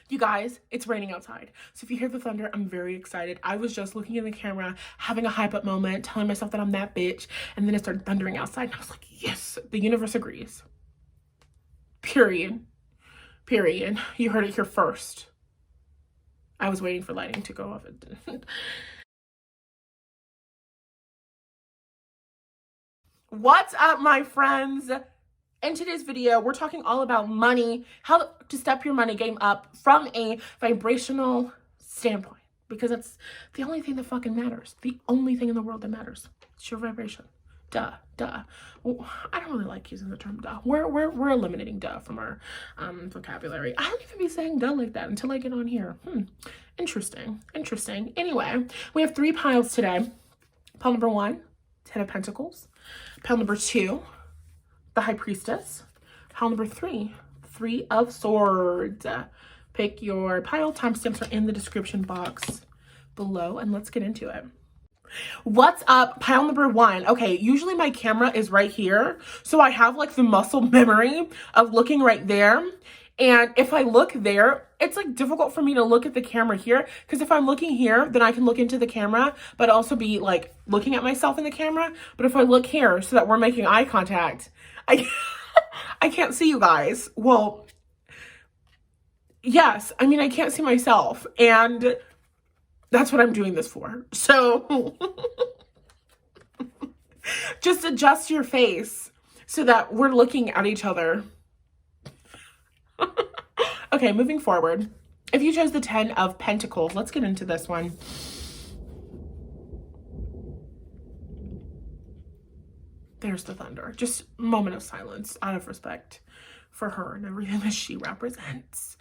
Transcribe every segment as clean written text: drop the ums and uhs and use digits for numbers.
You guys, it's raining outside. So if you hear the thunder, I'm very excited. I was just looking in the camera, having a hype up moment, telling myself that I'm that bitch. And then it started thundering outside. And I was like, yes, the universe agrees. Period. Period. You heard it here first. I was waiting for lighting to go off. It didn't. What's up, my friends? In today's video, we're talking all about money, how to step your money game up from a vibrational standpoint, because it's the only thing that fucking matters. The only thing in the world that matters. It's your vibration. Duh. Well, I don't really like using the term duh. We're eliminating duh from our vocabulary. I don't even be saying duh like that until I get on here. Interesting. Anyway, we have 3 piles today. Pile number 1, 10 of Pentacles. Pile number 2, the High Priestess. Pile number 3, 3 of Swords. Pick your pile. Timestamps are in the description box below, and let's get into it. What's up, pile number 1? Okay, usually my camera is right here, so I have like the muscle memory of looking right there. And if I look there, it's like difficult for me to look at the camera here, because if I'm looking here, then I can look into the camera, but also be like looking at myself in the camera. But if I look here so that we're making eye contact, I can't see you guys. Well, yes, I mean, I can't see myself, and that's what I'm doing this for. So just adjust your face so that we're looking at each other. Okay, moving forward. If you chose the 10 of Pentacles, let's get into this one. There's the thunder. Just a moment of silence out of respect for her and everything that she represents.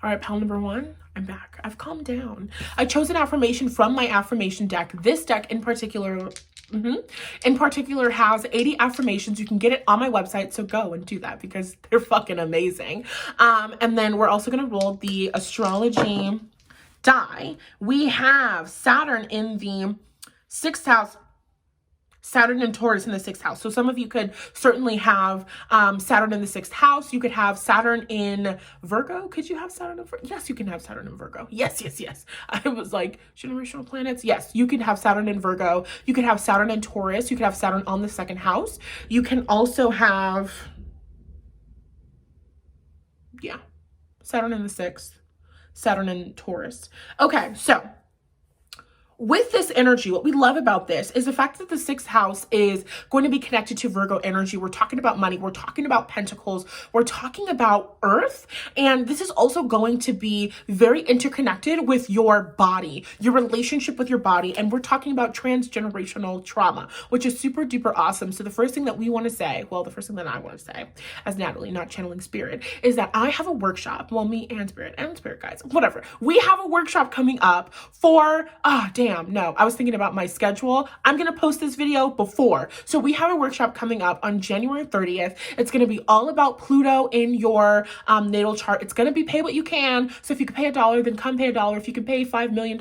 All right, pile number 1, I'm back. I've calmed down. I chose an affirmation from my affirmation deck. This deck in particular, has 80 affirmations. You can get it on my website, so go and do that because they're fucking amazing. And then we're also gonna roll the astrology die. We have Saturn in the 6th house. Saturn and Taurus in the 6th house. So some of you could certainly have Saturn in the 6th house. You could have Saturn in Virgo. Could you have Saturn in Virgo? Yes, you can have Saturn in Virgo. Yes. I was like, generational planets. Yes, you can have Saturn in Virgo. You could have Saturn in Taurus. You could have Saturn on the 2nd house. You can also have, Saturn in the 6th, Saturn in Taurus. Okay, so with this energy, what we love about this is the fact that the 6th house is going to be connected to Virgo energy. We're talking about money. We're talking about pentacles. We're talking about earth. And this is also going to be very interconnected with your body, your relationship with your body. And we're talking about transgenerational trauma, which is super duper awesome. So the first thing that we want to say, well, the first thing that I want to say as Nathallie, not channeling spirit, is that I have a workshop. Well, me and spirit guides, whatever. We have a workshop coming up for, no, I was thinking about my schedule. I'm going to post this video before. So we have a workshop coming up on January 30th. It's going to be all about Pluto in your natal chart. It's going to be pay what you can. So if you can pay $1, then come pay $1. If you can pay $5 million,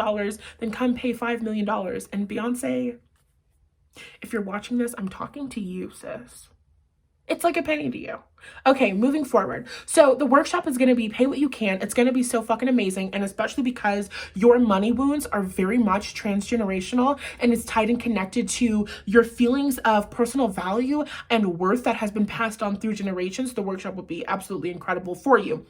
then come pay $5 million. And Beyonce, if you're watching this, I'm talking to you, sis. It's like a penny to you. Okay, moving forward. So the workshop is going to be pay what you can. It's going to be so fucking amazing. And especially because your money wounds are very much transgenerational and it's tied and connected to your feelings of personal value and worth that has been passed on through generations. The workshop will be absolutely incredible for you.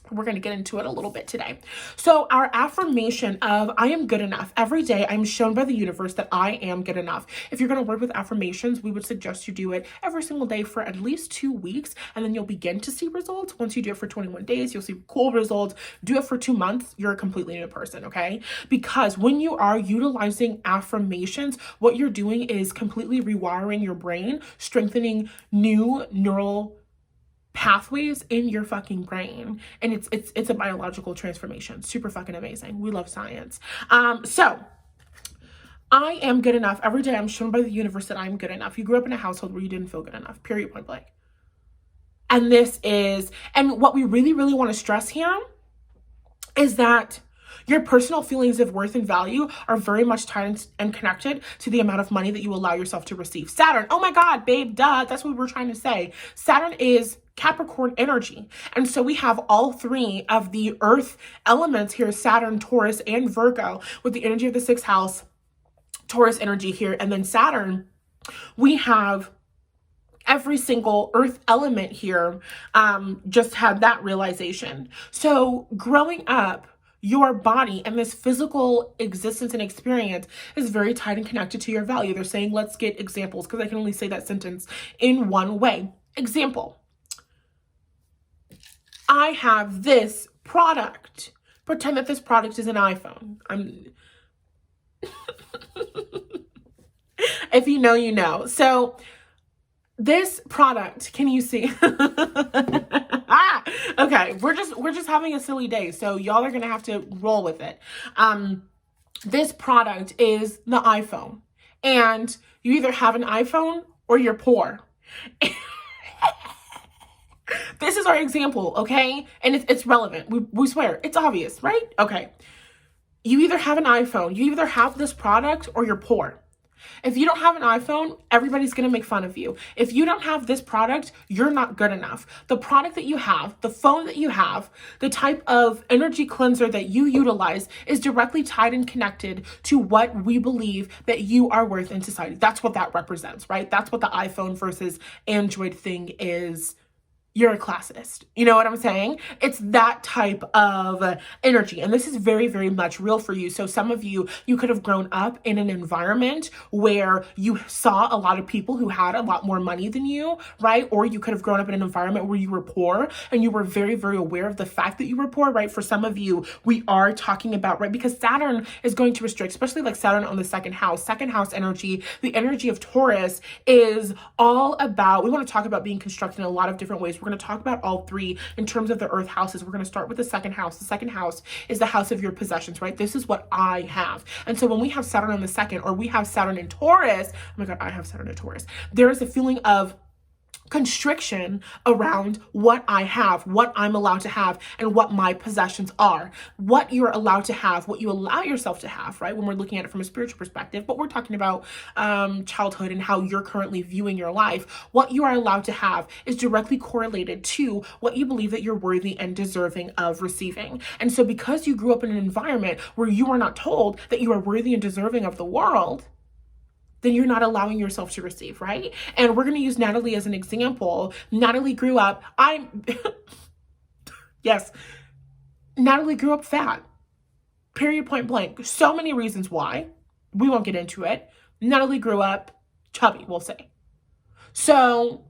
We're going to get into it a little bit today. So our affirmation of I am good enough. Every day I'm shown by the universe that I am good enough. If you're going to work with affirmations, we would suggest you do it every single day for at least 2 weeks. And then you'll begin to see results. Once you do it for 21 days, you'll see cool results. Do it for 2 months. You're a completely new person. Okay. Because when you are utilizing affirmations, what you're doing is completely rewiring your brain, strengthening new neural pathways in your fucking brain, and it's a biological transformation. Super fucking amazing. We love science. So I am good enough. Every day I'm shown by the universe that I'm good enough. You grew up in a household where you didn't feel good enough, period, point blank. And what we really want to stress here is that Your personal feelings of worth and value are very much tied and connected to the amount of money that you allow yourself to receive. Saturn, oh my God, babe, duh, that's what we're trying to say. Saturn is Capricorn energy. And so we have all three of the earth elements here, Saturn, Taurus, and Virgo, with the energy of the sixth house, Taurus energy here. And then Saturn, we have every single earth element here, just had that realization. So growing up, your body and this physical existence and experience is very tied and connected to your value. They're saying, let's get examples, because I can only say that sentence in one way. Example, I have this product. Pretend that this product is an iPhone. If you know, you know. So this product, can you see? Okay, we're just having a silly day, so y'all are gonna have to roll with it. This product is the iPhone, and you either have an iPhone or you're poor. This is our example, okay? And it's relevant. We swear, it's obvious, right? Okay. You either have an iPhone, you either have this product, or you're poor. If you don't have an iPhone, everybody's going to make fun of you. If you don't have this product, you're not good enough. The product that you have, the phone that you have, the type of energy cleanser that you utilize is directly tied and connected to what we believe that you are worth in society. That's what that represents, right? That's what the iPhone versus Android thing is. You're a classist. You know what I'm saying? It's that type of energy. And this is very, very much real for you. So some of you could have grown up in an environment where you saw a lot of people who had a lot more money than you, right? Or you could have grown up in an environment where you were poor and you were very, very aware of the fact that you were poor, right? For some of you, we are talking about, right? Because Saturn is going to restrict, especially like Saturn on the second house energy. The energy of Taurus is all about, we want to talk about being constructed in a lot of different ways. We're going to talk about all three in terms of the earth houses. We're going to start with the second house. The second house is the house of your possessions, right? This is what I have. And so when we have Saturn in the second, or we have Saturn in Taurus, oh my God, I have Saturn in Taurus. There is a feeling of constriction around what I have, what I'm allowed to have, and what my possessions are, what you're allowed to have, what you allow yourself to have, right? When we're looking at it from a spiritual perspective, but we're talking about childhood and how you're currently viewing your life. What you are allowed to have is directly correlated to what you believe that you're worthy and deserving of receiving. And so because you grew up in an environment where you are not told that you are worthy and deserving of the world, then you're not allowing yourself to receive, right? And we're going to use Nathallie as an example. Nathallie grew up, yes, Nathallie grew up fat, period, point blank. So many reasons why. We won't get into it. Nathallie grew up chubby, we'll say. So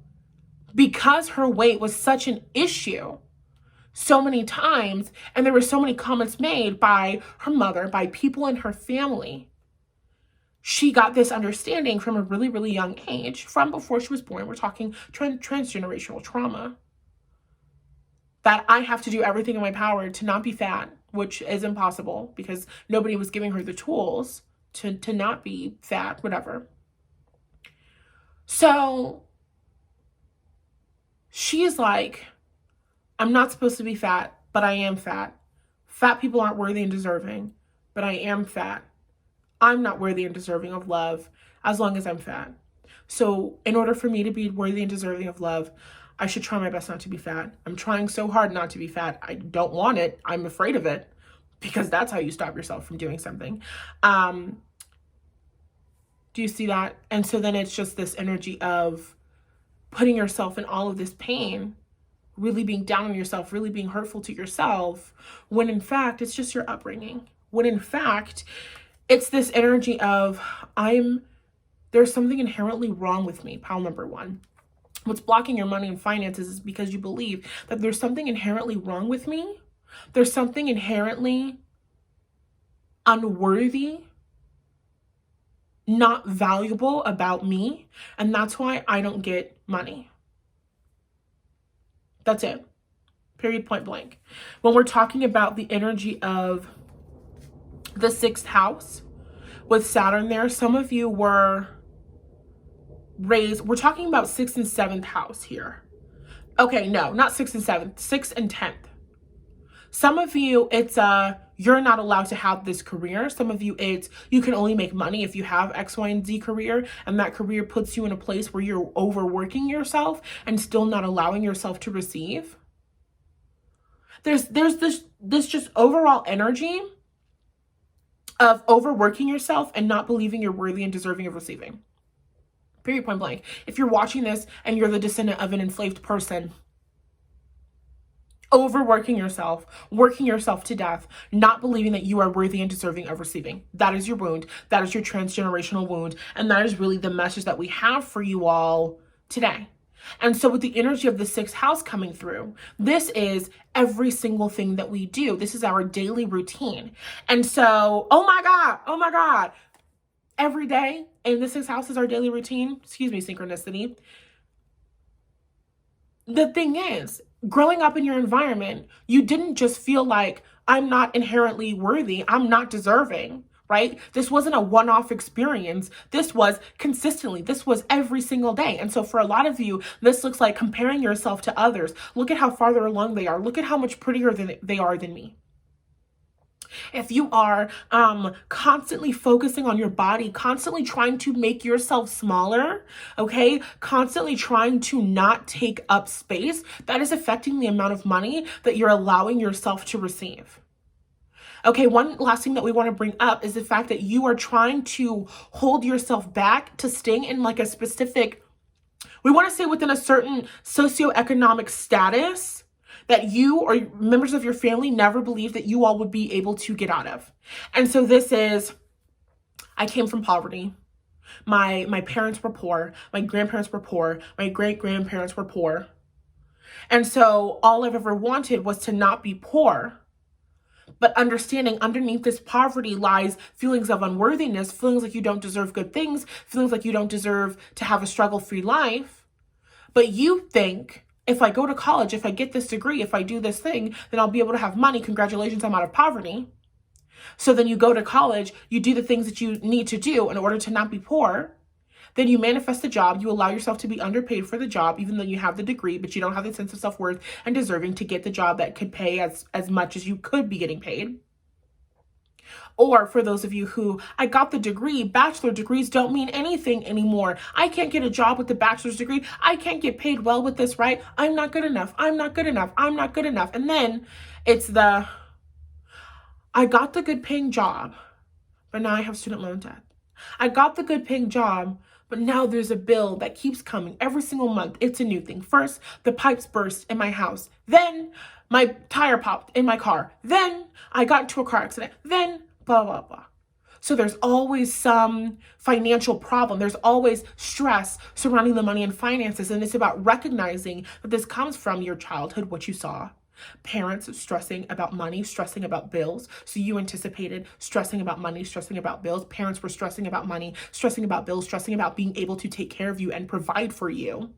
because her weight was such an issue so many times, and there were so many comments made by her mother, by people in her family, she got this understanding from a really, really young age, from before she was born. We're talking transgenerational trauma. That I have to do everything in my power to not be fat, which is impossible because nobody was giving her the tools to not be fat, whatever. So she is like, I'm not supposed to be fat, but I am fat. Fat people aren't worthy and deserving, but I am fat. I'm not worthy and deserving of love as long as I'm fat. So in order for me to be worthy and deserving of love, I should try my best not to be fat. I'm trying so hard not to be fat. I don't want it. I'm afraid of it because that's how you stop yourself from doing something. Do you see that? And so then it's just this energy of putting yourself in all of this pain, really being down on yourself, really being hurtful to yourself, when in fact, it's just your upbringing. When in fact, it's this energy of there's something inherently wrong with me, pile number one. What's blocking your money and finances is because you believe that there's something inherently wrong with me. There's something inherently unworthy, not valuable about me. And that's why I don't get money. That's it. Period, point blank. When we're talking about the energy of the sixth house with Saturn there, some of you were raised, we're talking about 6th and 7th house here. Okay, no, not 6th and 7th, 6th and 10th. Some of you, it's you're not allowed to have this career. Some of you, it's you can only make money if you have X, Y, and Z career, and that career puts you in a place where you're overworking yourself and still not allowing yourself to receive. There's this just overall energy of overworking yourself and not believing you're worthy and deserving of receiving. Period, point blank. If you're watching this and you're the descendant of an enslaved person, overworking yourself, working yourself to death, not believing that you are worthy and deserving of receiving. That is your wound. That is your transgenerational wound. And that is really the message that we have for you all today. And so with the energy of the sixth house coming through, this is every single thing that we do. This is our daily routine. And so, oh my God, every day in the sixth house is our daily routine. Excuse me, synchronicity. The thing is, growing up in your environment, you didn't just feel like I'm not inherently worthy, I'm not deserving, right? This wasn't a one-off experience. This was consistently. This was every single day. And so for a lot of you, this looks like comparing yourself to others. Look at how farther along they are. Look at how much prettier they are than me. If you are constantly focusing on your body, constantly trying to make yourself smaller, okay, constantly trying to not take up space, that is affecting the amount of money that you're allowing yourself to receive. Okay, one last thing that we want to bring up is the fact that you are trying to hold yourself back to staying in like a specific, we want to say within a certain socioeconomic status that you or members of your family never believed that you all would be able to get out of. And so this is, I came from poverty. My parents were poor. My grandparents were poor. My great-grandparents were poor. And so all I've ever wanted was to not be poor. But understanding underneath this poverty lies feelings of unworthiness, feelings like you don't deserve good things, feelings like you don't deserve to have a struggle-free life. But you think, if I go to college, if I get this degree, if I do this thing, then I'll be able to have money. Congratulations, I'm out of poverty. So then you go to college, you do the things that you need to do in order to not be poor. Then you manifest the job, you allow yourself to be underpaid for the job, even though you have the degree, but you don't have the sense of self-worth and deserving to get the job that could pay as much as you could be getting paid. Or for those of you who, I got the degree, bachelor degrees don't mean anything anymore. I can't get a job with the bachelor's degree. I can't get paid well with this, right? I'm not good enough. I'm not good enough. I'm not good enough. And then it's I got the good paying job, but now I have student loan debt. I got the good paying job, but now there's a bill that keeps coming every single month. It's a new thing. First, the pipes burst in my house. Then my tire popped in my car. Then I got into a car accident. Then blah, blah, blah. So there's always some financial problem. There's always stress surrounding the money and finances. And it's about recognizing that this comes from your childhood, what you saw. Parents stressing about money, stressing about bills. So you anticipated stressing about money, stressing about bills. Parents were stressing about money, stressing about bills, stressing about being able to take care of you and provide for you.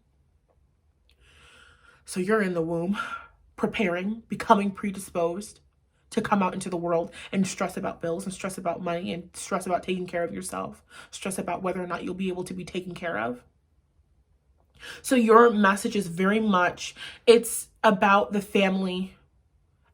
So you're in the womb, preparing, becoming predisposed to come out into the world and stress about bills and stress about money and stress about taking care of yourself, stress about whether or not you'll be able to be taken care of. So your message is very much, it's about the family.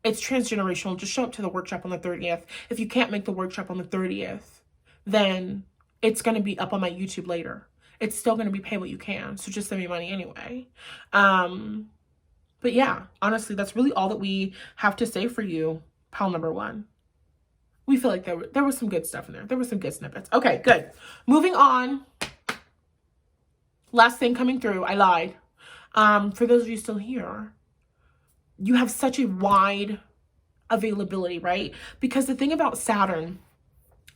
It's transgenerational. Just show up to the workshop on the 30th. If you can't make the workshop on the 30th, then it's going to be up on my YouTube later. It's still going to be pay what you can. So just send me money anyway. But yeah, honestly, that's really all that we have to say for you, pile number one. We feel like there was some good stuff in there. There were some good snippets. Okay, good. Moving on. Last thing coming through, I lied. For those of you still here, you have such a wide availability, right? Because the thing about Saturn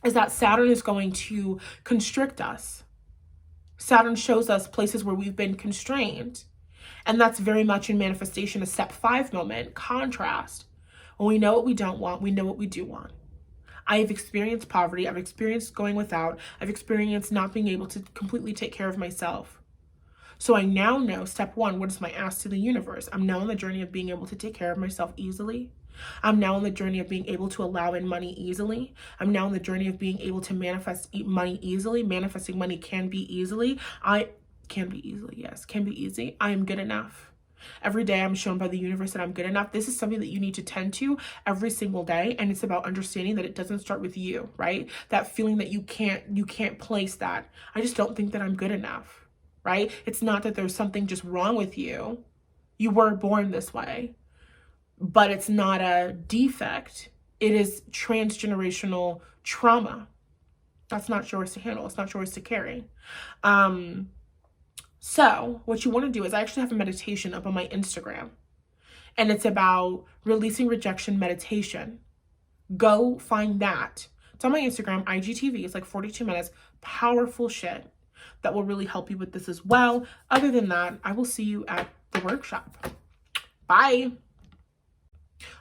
is that Saturn is going to constrict us. Saturn shows us places where we've been constrained. And that's very much in manifestation, a step 5 moment, contrast. When we know what we don't want, we know what we do want. I have experienced poverty. I've experienced going without. I've experienced not being able to completely take care of myself. So I now know, step 1, what is my ask to the universe? I'm now on the journey of being able to take care of myself easily. I'm now on the journey of being able to allow in money easily. I'm now on the journey of being able to manifest money easily. Manifesting money can be easily. Yes, can be easy. I am good enough. Every day I'm shown by the universe that I'm good enough. This is something that you need to tend to every single day. And it's about understanding that it doesn't start with you, right? That feeling that you can't place that. I just don't think that I'm good enough, right? It's not that there's something just wrong with you. You were born this way, but it's not a defect. It is transgenerational trauma. That's not yours to handle. It's not yours to carry. So what you want to do is, I actually have a meditation up on my Instagram, and it's about releasing rejection meditation. Go find that. It's on my Instagram, IGTV. It's like 42 minutes. Powerful shit that will really help you with this as well. Other than that, I will see you at the workshop. Bye.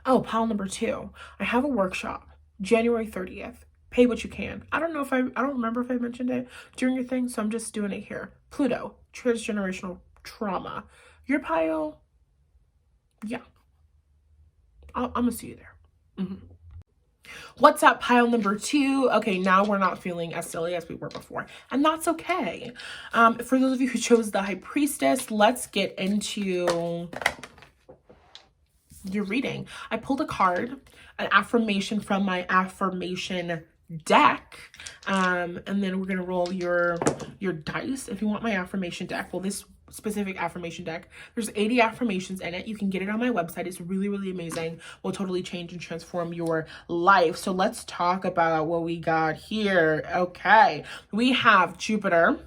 Oh, pile number 2. I have a workshop, January 30th. Pay what you can. I don't remember if I mentioned it during your thing, so I'm just doing it here. Pluto, transgenerational trauma. Your pile, yeah. I'm gonna see you there. What's up, pile number 2? Okay, now we're not feeling as silly as we were before, and that's okay. For those of you who chose the High Priestess, let's get into your reading. I pulled a card, an affirmation from my affirmation deck, and then we're gonna roll your dice. If you want my affirmation deck, well, this specific affirmation deck, there's 80 affirmations in it. You can get it on my website. It's really, really amazing. Will totally change and transform your life. So let's talk about what we got here. Okay, we have Jupiter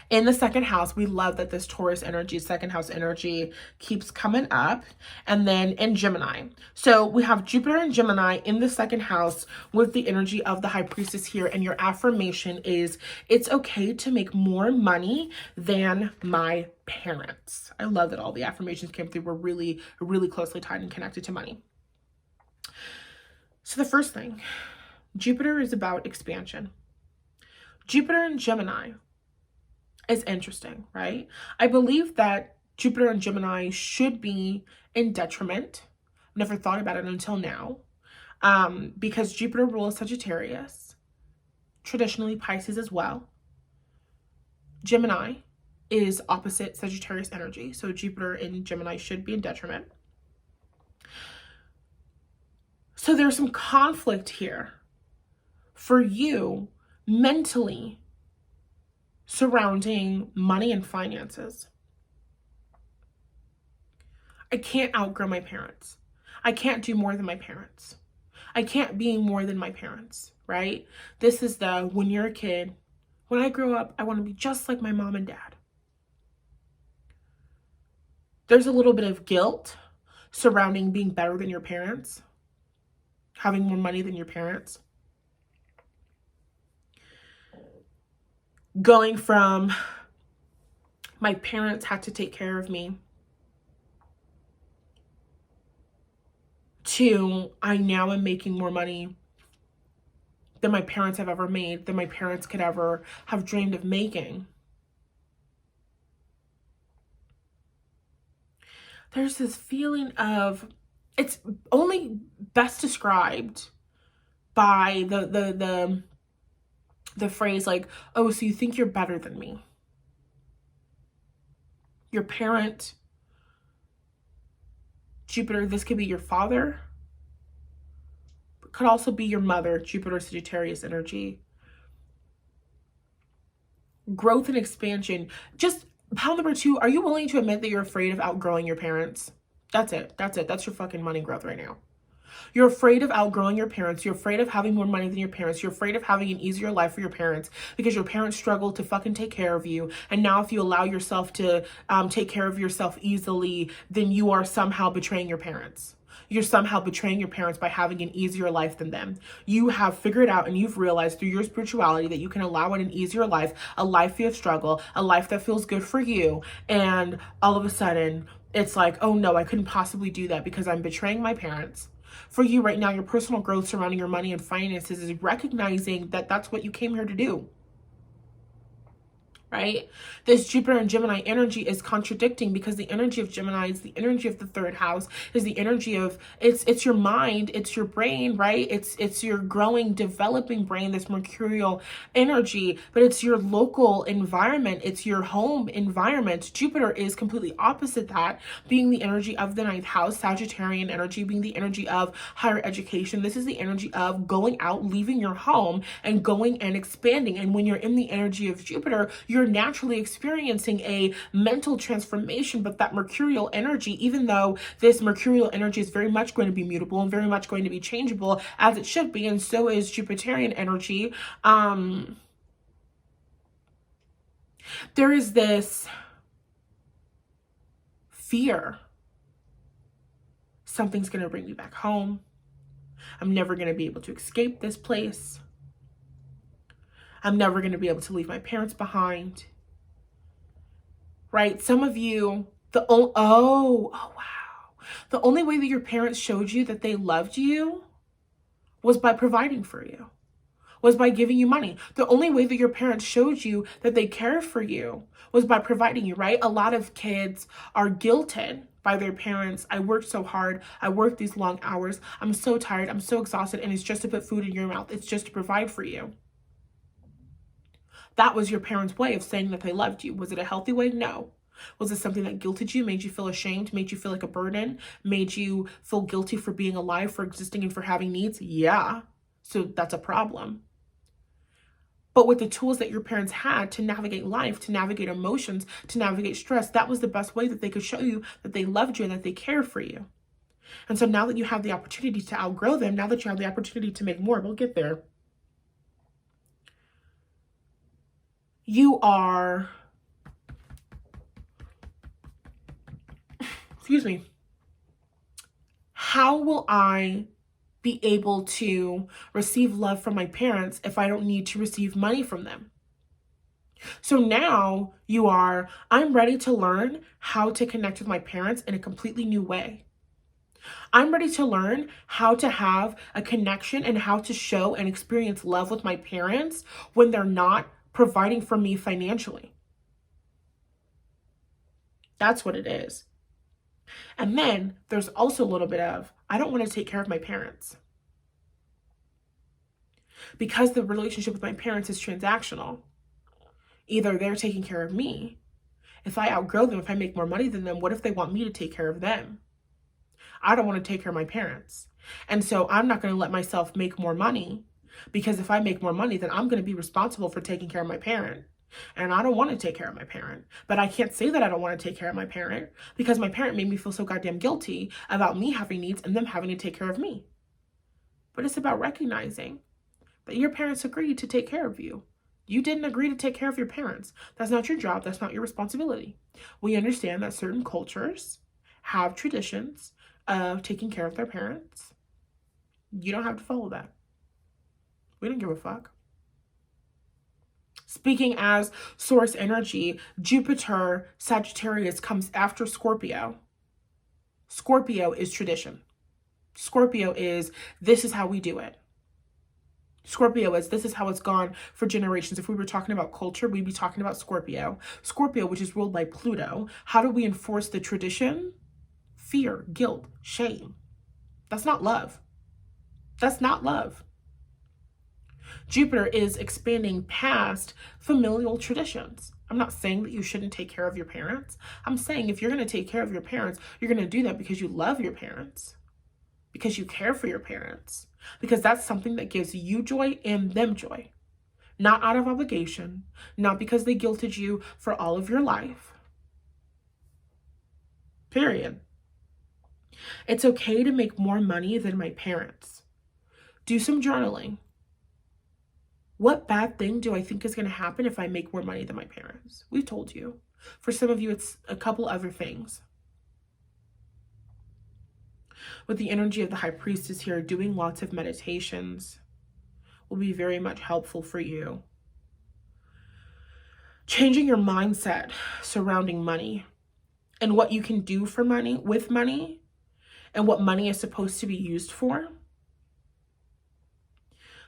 in the second house. We love that this Taurus energy, second house energy, keeps coming up. And then in Gemini. So we have Jupiter and Gemini in the second house with the energy of the High Priestess here. And your affirmation is, it's okay to make more money than my parents. I love that all the affirmations came through were really, really closely tied and connected to money. So the first thing, Jupiter is about expansion. Jupiter and Gemini is interesting, right? I believe that Jupiter and Gemini should be in detriment. Never thought about it until now, because Jupiter rules Sagittarius, traditionally Pisces as well. Gemini is opposite Sagittarius energy, so Jupiter in Gemini should be in detriment. So there's some conflict here for you mentally surrounding money and finances. I can't outgrow my parents. I can't do more than my parents. I can't be more than my parents, right? This is the, when you're a kid, when I grow up, I want to be just like my mom and dad. There's a little bit of guilt surrounding being better than your parents, having more money than your parents. Going from my parents had to take care of me to I now am making more money than my parents have ever made, than my parents could ever have dreamed of making. There's this feeling of, it's only best described by the phrase like, oh, so you think you're better than me. Your parent, Jupiter, this could be your father, but could also be your mother, Jupiter, Sagittarius energy. Growth and expansion. Just pile number 2, are you willing to admit that you're afraid of outgrowing your parents? That's it. That's it. That's your fucking money growth right now. You're afraid of outgrowing your parents. You're afraid of having more money than your parents. You're afraid of having an easier life for your parents because your parents struggled to fucking take care of you. And now if you allow yourself to take care of yourself easily, then you are somehow betraying your parents. You're somehow betraying your parents by having an easier life than them. You have figured out and you've realized through your spirituality that you can allow in an easier life, a life free of struggle, a life that feels good for you. And all of a sudden, it's like, oh no, I couldn't possibly do that because I'm betraying my parents. For you right now, your personal growth surrounding your money and finances is recognizing that that's what you came here to do. right? This Jupiter and Gemini energy is contradicting because the energy of Gemini is the energy of the third house, is the energy of it's your mind, it's your brain, right? It's your growing, developing brain, this mercurial energy, but it's your local environment, it's your home environment. Jupiter is completely opposite that, being the energy of the ninth house, Sagittarian energy, being the energy of higher education. This is the energy of going out, leaving your home, and going and expanding. And when you're in the energy of Jupiter, you're naturally experiencing a mental transformation. But that mercurial energy, even though this mercurial energy is very much going to be mutable and very much going to be changeable, as it should be, and so is Jupiterian energy, there is this fear. Something's going to bring me back home. I'm never going to be able to escape this place. I'm never going to be able to leave my parents behind. Right? Some of you, wow. The only way that your parents showed you that they loved you was by providing for you, was by giving you money. The only way that your parents showed you that they care for you was by providing you, right? A lot of kids are guilted by their parents. I worked so hard. I worked these long hours. I'm so tired. I'm so exhausted. And it's just to put food in your mouth. It's just to provide for you. That was your parents' way of saying that they loved you. Was it a healthy way? No. Was it something that guilted you, made you feel ashamed, made you feel like a burden, made you feel guilty for being alive, for existing, and for having needs? Yeah. So that's a problem. But with the tools that your parents had to navigate life, to navigate emotions, to navigate stress, that was the best way that they could show you that they loved you and that they care for you. And so now that you have the opportunity to outgrow them, now that you have the opportunity to make more, we'll get there. You are, excuse me, how will I be able to receive love from my parents if I don't need to receive money from them? So now you are, I'm ready to learn how to connect with my parents in a completely new way. I'm ready to learn how to have a connection and how to show and experience love with my parents when they're not providing for me financially. That's what it is. And then there's also a little bit of, I don't want to take care of my parents. Because the relationship with my parents is transactional. Either they're taking care of me. If I outgrow them, if I make more money than them, what if they want me to take care of them? I don't want to take care of my parents. And so I'm not going to let myself make more money, because if I make more money, then I'm going to be responsible for taking care of my parent. And I don't want to take care of my parent. But I can't say that I don't want to take care of my parent, because my parent made me feel so goddamn guilty about me having needs and them having to take care of me. But it's about recognizing that your parents agreed to take care of you. You didn't agree to take care of your parents. That's not your job. That's not your responsibility. We understand that certain cultures have traditions of taking care of their parents. You don't have to follow that. We don't give a fuck. Speaking as source energy, Jupiter, Sagittarius comes after Scorpio. Scorpio is tradition. Scorpio is, this is how we do it. Scorpio is, this is how it's gone for generations. If we were talking about culture, we'd be talking about Scorpio. Scorpio, which is ruled by Pluto. How do we enforce the tradition? Fear, guilt, shame. That's not love. That's not love. Jupiter is expanding past familial traditions. I'm not saying that you shouldn't take care of your parents. I'm saying if you're going to take care of your parents, you're going to do that because you love your parents, because you care for your parents, because that's something that gives you joy and them joy. Not out of obligation, not because they guilted you for all of your life. Period. It's okay to make more money than my parents. Do some journaling. What bad thing do I think is going to happen if I make more money than my parents? We've told you. For some of you, it's a couple other things. With the energy of the High Priestess here, doing lots of meditations will be very much helpful for you. Changing your mindset surrounding money and what you can do for money, with money, and what money is supposed to be used for.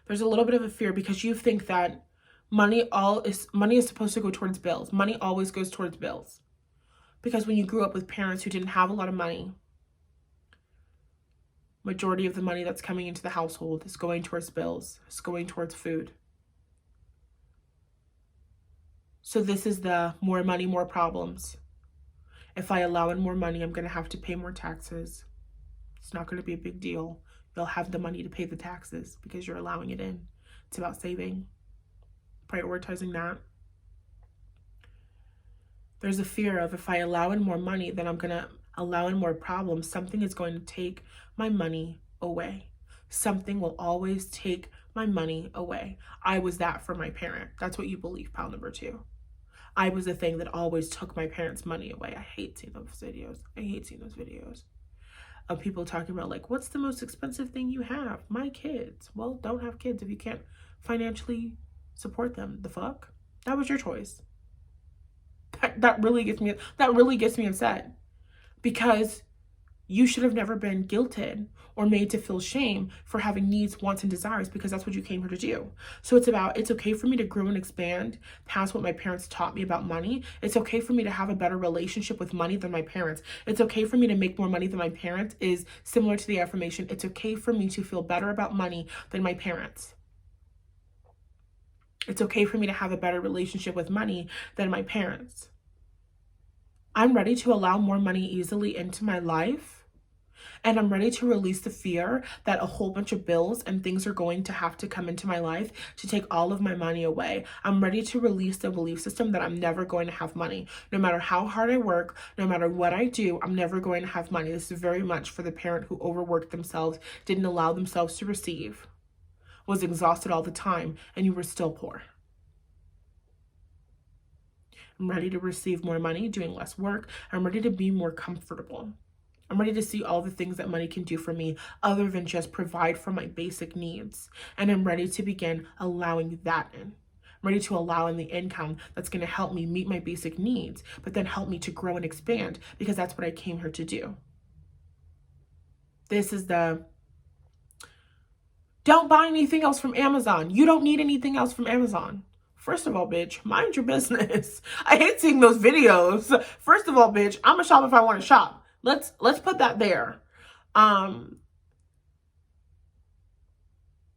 There's a little bit of a fear because you think that Money is supposed to go towards bills. Money always goes towards bills. Because when you grew up with parents who didn't have a lot of money, majority of the money that's coming into the household is going towards bills. It's going towards food. So this is the more money, more problems. If I allow in more money, I'm going to have to pay more taxes. It's not going to be a big deal. You'll have the money to pay the taxes because you're allowing it in. It's about saving, prioritizing that. There's a fear of if I allow in more money, then I'm going to allow in more problems. Something is going to take my money away. Something will always take my money away. I was that for my parent. That's what you believe, pile number 2. I was the thing that always took my parents' money away. I hate seeing those videos. I hate seeing those videos of people talking about, like, what's the most expensive thing you have? My kids. Well, don't have kids if you can't financially support them. The fuck? That was your choice. That really gets me upset, because you should have never been guilted or made to feel shame for having needs, wants, and desires, because that's what you came here to do. So it's okay for me to grow and expand past what my parents taught me about money. It's okay for me to have a better relationship with money than my parents. It's okay for me to make more money than my parents, is similar to the affirmation. It's okay for me to feel better about money than my parents. It's okay for me to have a better relationship with money than my parents. I'm ready to allow more money easily into my life. And I'm ready to release the fear that a whole bunch of bills and things are going to have to come into my life to take all of my money away. I'm ready to release the belief system that I'm never going to have money. No matter how hard I work, no matter what I do, I'm never going to have money. This is very much for the parent who overworked themselves, didn't allow themselves to receive, was exhausted all the time, and you were still poor. I'm ready to receive more money, doing less work. I'm ready to be more comfortable. I'm ready to see all the things that money can do for me other than just provide for my basic needs. And I'm ready to begin allowing that in. I'm ready to allow in the income that's going to help me meet my basic needs, but then help me to grow and expand, because that's what I came here to do. This is the don't buy anything else from Amazon. You don't need anything else from Amazon. First of all, bitch, mind your business. I hate seeing those videos. First of all, bitch, I'm gonna shop if I want to shop. Let's put that there.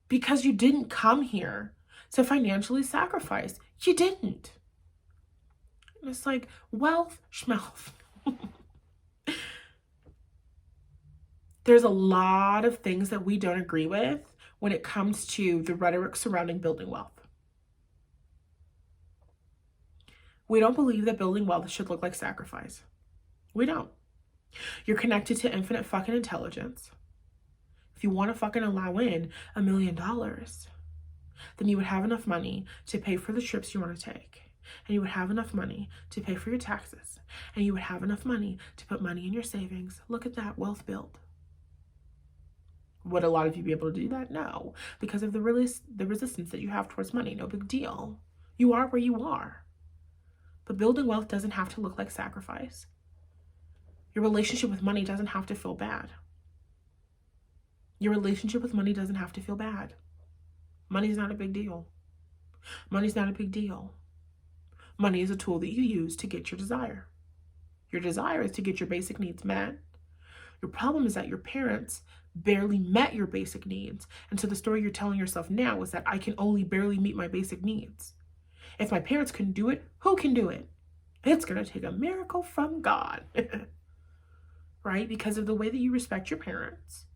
Because you didn't come here to financially sacrifice. You didn't. It's like wealth, schmelf. There's a lot of things that we don't agree with when it comes to the rhetoric surrounding building wealth. We don't believe that building wealth should look like sacrifice. We don't. You're connected to infinite fucking intelligence. If you want to fucking allow in $1 million, then you would have enough money to pay for the trips you want to take. And you would have enough money to pay for your taxes. And you would have enough money to put money in your savings. Look at that, wealth build. Would a lot of you be able to do that? No. Because of the resistance that you have towards money. No big deal. You are where you are. But building wealth doesn't have to look like sacrifice. Your relationship with money doesn't have to feel bad. Your relationship with money doesn't have to feel bad. Money's not a big deal. Money's not a big deal. Money is a tool that you use to get your desire. Your desire is to get your basic needs met. Your problem is that your parents barely met your basic needs. And so the story you're telling yourself now is that I can only barely meet my basic needs. If my parents couldn't do it, who can do it? It's going to take a miracle from God. Right? Because of the way that you respect your parents.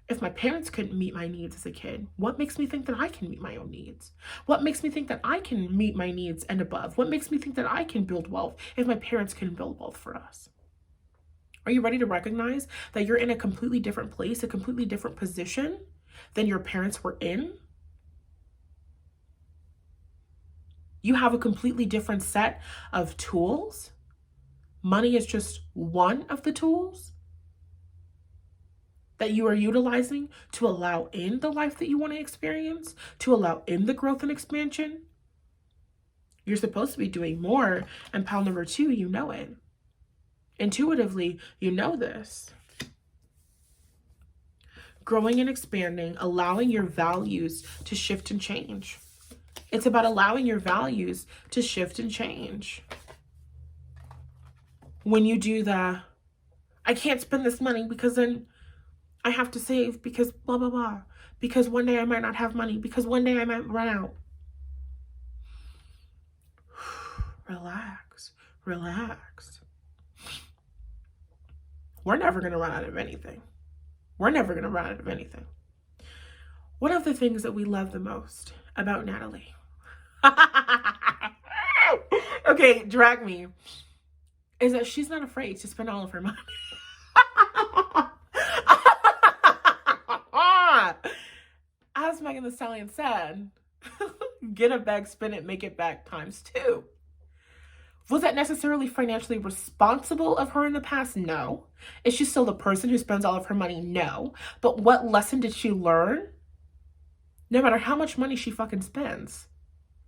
If my parents couldn't meet my needs as a kid, what makes me think that I can meet my own needs? What makes me think that I can meet my needs and above? What makes me think that I can build wealth if my parents couldn't build wealth for us? Are you ready to recognize that you're in a completely different place, a completely different position than your parents were in? You have a completely different set of tools. Money is just one of the tools that you are utilizing to allow in the life that you want to experience, to allow in the growth and expansion. You're supposed to be doing more, and pile number 2, you know it. Intuitively, you know this. Growing and expanding, allowing your values to shift and change. It's about allowing your values to shift and change. When you do I can't spend this money because then I have to save because blah, blah, blah. Because one day I might not have money. Because one day I might run out. Relax. Relax. We're never going to run out of anything. We're never going to run out of anything. One of the things that we love the most about Nathallie. Okay, drag me. Is that she's not afraid to spend all of her money. As Megan Thee Stallion said, get a bag, spin it, make it back ×2. Was that necessarily financially responsible of her in the past? No. Is she still the person who spends all of her money? No. But what lesson did she learn? No matter how much money she fucking spends,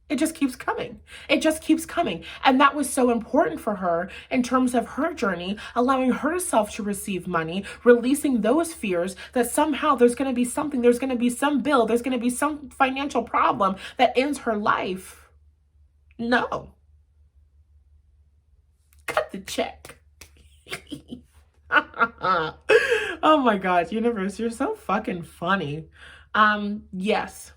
it just keeps coming. It just keeps coming. And that was so important for her in terms of her journey, allowing herself to receive money, releasing those fears that somehow there's going to be something, there's going to be some bill, there's going to be some financial problem that ends her life. No. Cut the check. Oh my God, universe, you're so fucking funny. Yes.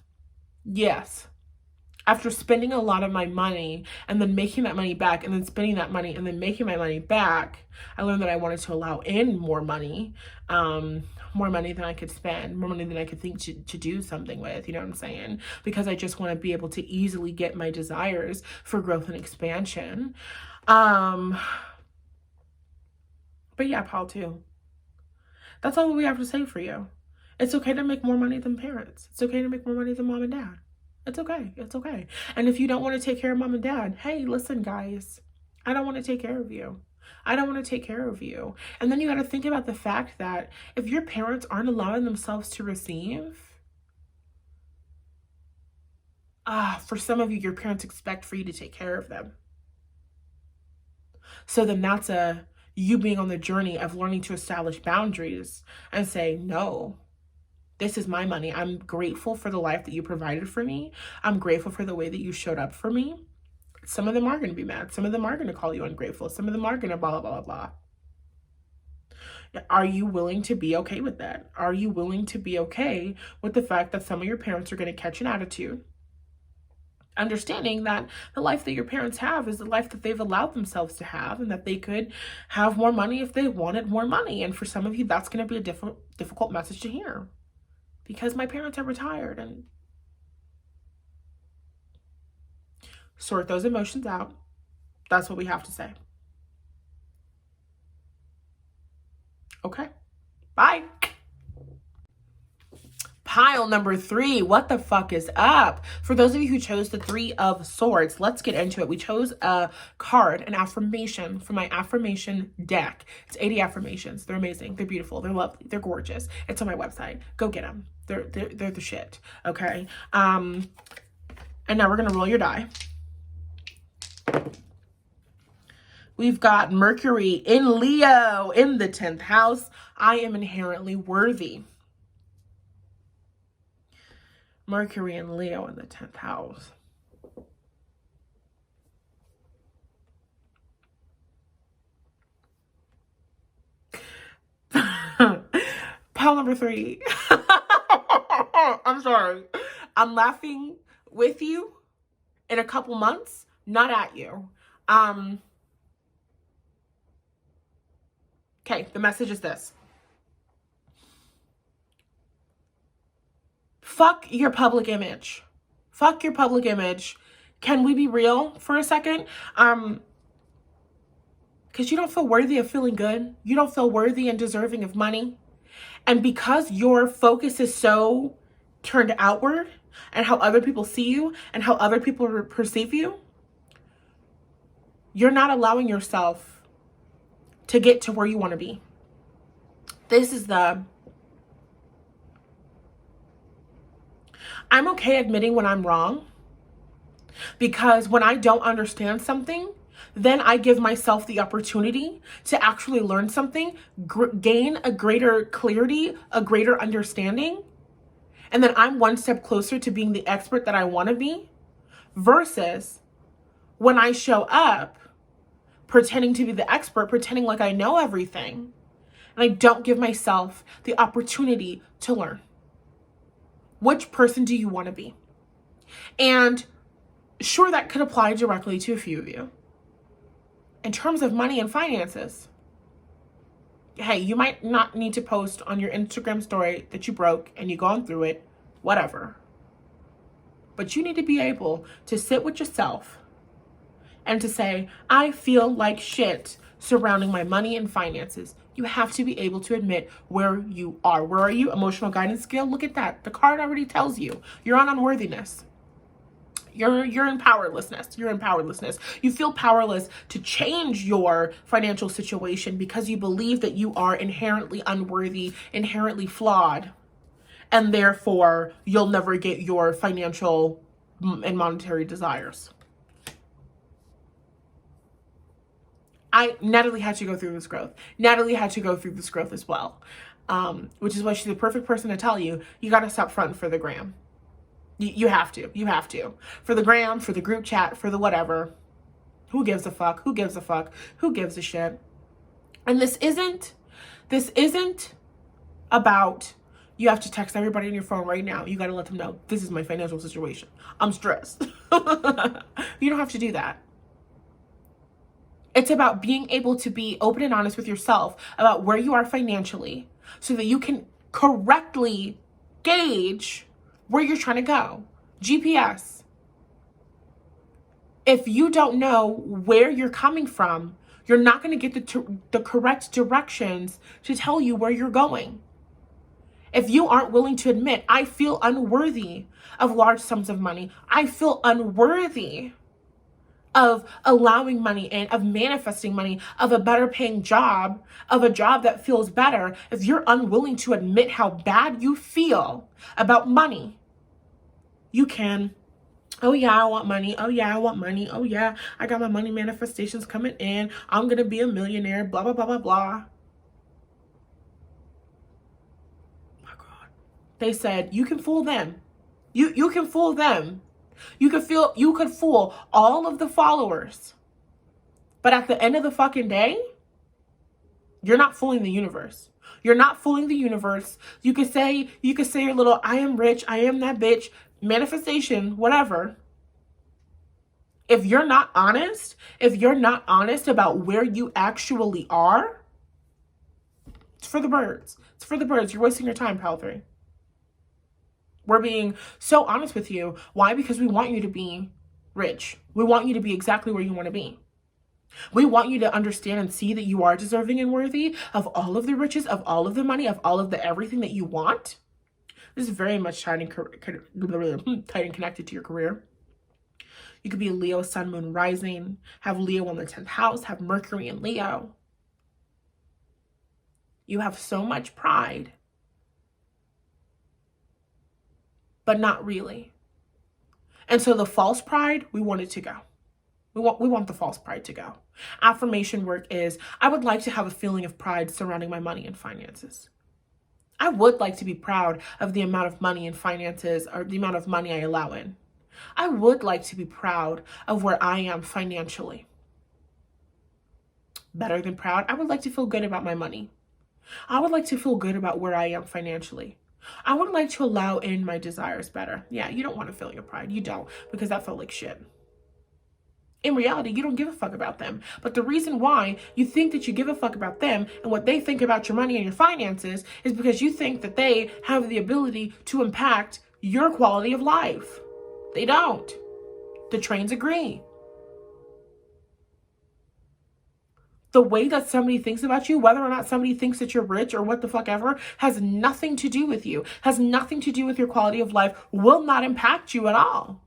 After spending a lot of my money and then making that money back and then spending that money and then making my money back, I learned that I wanted to allow in more money than I could spend, more money than I could think to do something with, you know what I'm saying? Because I just want to be able to easily get my desires for growth and expansion. But yeah, Paul too. That's all we have to say for you. It's okay to make more money than parents. It's okay to make more money than mom and dad. It's okay. It's okay. And if you don't want to take care of mom and dad, hey, listen, guys, I don't want to take care of you. I don't want to take care of you. And then you got to think about the fact that if your parents aren't allowing themselves to receive, for some of you, your parents expect for you to take care of them. So then that's you being on the journey of learning to establish boundaries and say, no, this is my money. I'm grateful for the life that you provided for me. I'm grateful for the way that you showed up for me. Some of them are going to be mad. Some of them are going to call you ungrateful. Some of them are going to blah, blah, blah, blah. Are you willing to be okay with that? Are you willing to be okay with the fact that some of your parents are going to catch an attitude? Understanding that the life that your parents have is the life that they've allowed themselves to have, and that they could have more money if they wanted more money. And for some of you, that's going to be a difficult message to hear. Because my parents are retired, and sort those emotions out. That's what we have to say. Okay. Bye. Pile number 3. What the fuck is up? For those of you who chose the 3 of Swords, let's get into it. We chose a card, an affirmation from my affirmation deck. It's 80 affirmations. They're amazing. They're beautiful. They're lovely. They're gorgeous. It's on my website. Go get them. They're the shit. Okay. And now we're going to roll your die. We've got Mercury in Leo in the 10th house. I am inherently worthy. Mercury and Leo in the 10th house. Pile number 3. I'm sorry. I'm laughing with you in a couple months, not at you. Okay, the message is this. Fuck your public image. Fuck your public image. Can we be real for a second? Because you don't feel worthy of feeling good. You don't feel worthy and deserving of money. And because your focus is so turned outward and how other people see you and how other people perceive you, you're not allowing yourself to get to where you want to be. This is I'm okay admitting when I'm wrong, because when I don't understand something, then I give myself the opportunity to actually learn something, gain a greater clarity, a greater understanding, and then I'm one step closer to being the expert that I want to be, versus when I show up pretending to be the expert, pretending like I know everything, and I don't give myself the opportunity to learn. Which person do you want to be? And sure, that could apply directly to a few of you. In terms of money and finances, hey, you might not need to post on your Instagram story that you broke and you've gone through it, whatever. But you need to be able to sit with yourself and to say, I feel like shit surrounding my money and finances. You have to be able to admit where you are. Where are you? Emotional guidance scale. Look at that. The card already tells you. You're on unworthiness. You're in powerlessness. You're in powerlessness. You feel powerless to change your financial situation because you believe that you are inherently unworthy, inherently flawed, and therefore you'll never get your financial and monetary desires. Nathallie had to go through this growth. Nathallie had to go through this growth as well, which is why she's the perfect person to tell you, you got to stop fronting for the gram. You have to. You have to. For the gram, for the group chat, for the whatever. Who gives a fuck? Who gives a fuck? Who gives a shit? And this isn't about you have to text everybody on your phone right now. You got to let them know, this is my financial situation. I'm stressed. You don't have to do that. It's about being able to be open and honest with yourself about where you are financially so that you can correctly gauge where you're trying to go. GPS. If you don't know where you're coming from, you're not going to get the correct directions to tell you where you're going. If you aren't willing to admit, I feel unworthy of large sums of money, I feel unworthy of allowing money in, of manifesting money, of a better paying job, of a job that feels better, if you're unwilling to admit how bad you feel about money, you can, oh yeah, I want money. Oh yeah, I want money. Oh yeah, I got my money manifestations coming in. I'm going to be a millionaire, blah, blah, blah, blah, blah. My God. They said, you can fool them. You can fool them. You could fool all of the followers. But at the end of the fucking day, you're not fooling the universe. You're not fooling the universe. You could say your little, I am rich, I am that bitch, manifestation, whatever. If you're not honest about where you actually are, it's for the birds. It's for the birds. You're wasting your time, pal 3. We're being so honest with you. Why? Because we want you to be rich. We want you to be exactly where you want to be. We want you to understand and see that you are deserving and worthy of all of the riches, of all of the money, of all of the everything that you want. This is very much tied and connected to your career. You could be a Leo, Sun, Moon, Rising, have Leo in the 10th house, have Mercury in Leo. You have so much pride, but not really. And so the false pride, we want it to go. We want the false pride to go. Affirmation work is, I would like to have a feeling of pride surrounding my money and finances. I would like to be proud of the amount of money and finances, or the amount of money I allow in. I would like to be proud of where I am financially. Better than proud, I would like to feel good about my money. I would like to feel good about where I am financially. I would like to allow in my desires better. Yeah, you don't want to feel your pride. You don't, because that felt like shit. In reality, you don't give a fuck about them. But the reason why you think that you give a fuck about them and what they think about your money and your finances is because you think that they have the ability to impact your quality of life. They don't. The trains agree. The way that somebody thinks about you, whether or not somebody thinks that you're rich or what the fuck ever, has nothing to do with you, has nothing to do with your quality of life, will not impact you at all.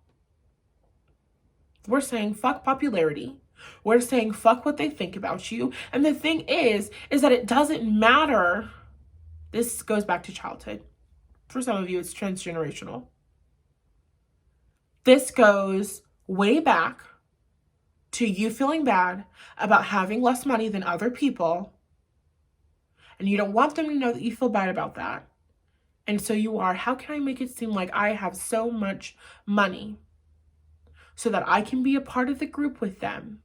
We're saying fuck popularity. We're saying fuck what they think about you. And the thing is that it doesn't matter. This goes back to childhood. For some of you, it's transgenerational. This goes way back to you feeling bad about having less money than other people. And you don't want them to know that you feel bad about that. And so you are, how can I make it seem like I have so much money so that I can be a part of the group with them,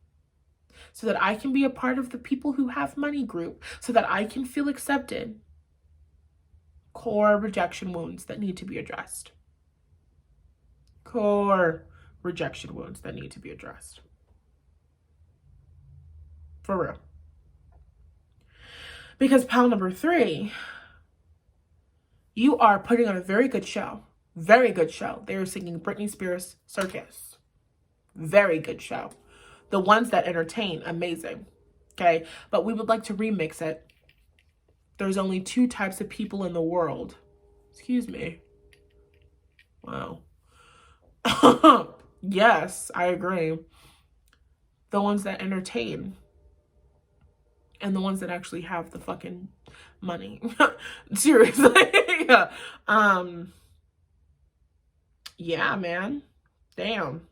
so that I can be a part of the people who have money group, so that I can feel accepted. Core rejection wounds that need to be addressed. Core rejection wounds that need to be addressed. For real. Because pile number 3, you are putting on a very good show. Very good show. They are singing Britney Spears Circus. Very good show. The ones that entertain, amazing. Okay, but we would like to remix it. There's only 2 types of people in the world. Excuse me. Wow. Yes, I agree. The ones that entertain. And the ones that actually have the fucking money. Seriously. Yeah. Yeah, man. Damn.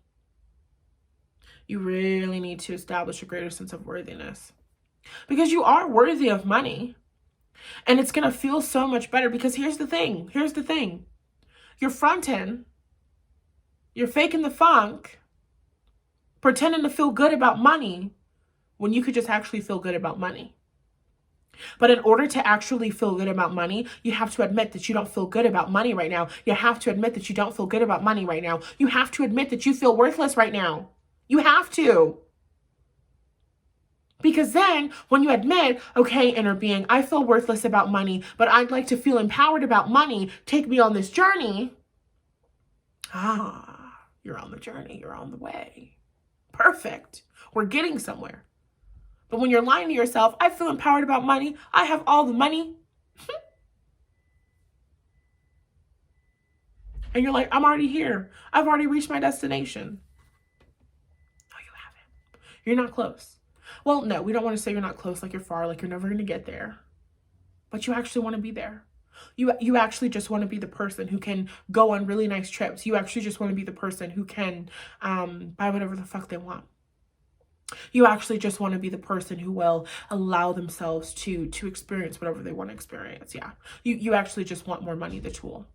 You really need to establish a greater sense of worthiness. Because you are worthy of money. And it's going to feel so much better because here's the thing. Here's the thing. You're fronting. You're faking the funk. Pretending to feel good about money when you could just actually feel good about money. But in order to actually feel good about money, you have to admit that you don't feel good about money right now. You have to admit that you don't feel good about money right now. You have to admit that you feel worthless right now. You have to. Because then when you admit, okay, inner being, I feel worthless about money, but I'd like to feel empowered about money. Take me on this journey. You're on the journey. You're on the way. Perfect. We're getting somewhere. But when you're lying to yourself, I feel empowered about money. I have all the money. And you're like, I'm already here. I've already reached my destination. No, you haven't. You're not close. Well, no, we don't want to say you're not close, like you're far, like you're never going to get there. But you actually want to be there. You actually just want to be the person who can go on really nice trips. You actually just want to be the person who can buy whatever the fuck they want. You actually just want to be the person who will allow themselves to experience whatever they want to experience. Yeah. You actually just want more money, the tool.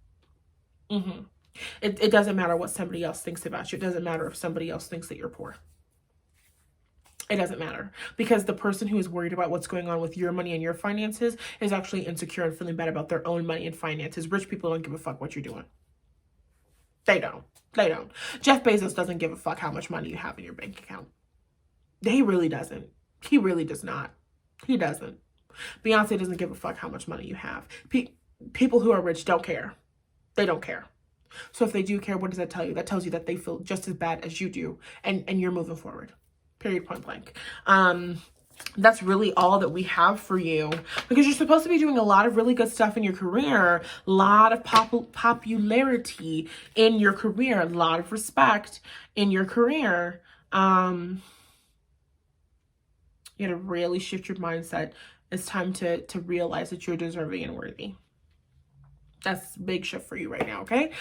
It doesn't matter what somebody else thinks about you. It doesn't matter if somebody else thinks that you're poor. It doesn't matter, because the person who is worried about what's going on with your money and your finances is actually insecure and feeling bad about their own money and finances. Rich people don't give a fuck what you're doing. They don't. Jeff Bezos doesn't give a fuck how much money you have in your bank account. He really doesn't. He really does not. He doesn't. Beyonce doesn't give a fuck how much money you have. People who are rich don't care. They don't care. So if they do care, what does that tell you? That tells you that they feel just as bad as you do, and you're moving forward. Period, point blank. That's really all that we have for you, because you're supposed to be doing a lot of really good stuff in your career, a lot of popularity in your career, a lot of respect in your career. You gotta really shift your mindset. It's time to realize that you're deserving and worthy. That's a big shift for you right now, okay?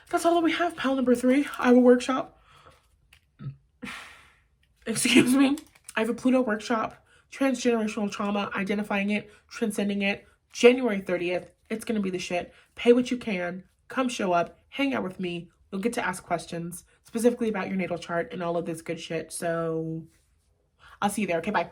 That's all that we have. Pile number 3, I have a workshop. Excuse me. I have a Pluto workshop, transgenerational trauma, identifying it, transcending it, January 30th. It's going to be the shit. Pay what you can. Come show up. Hang out with me. You'll get to ask questions specifically about your natal chart and all of this good shit. So I'll see you there. Okay, bye.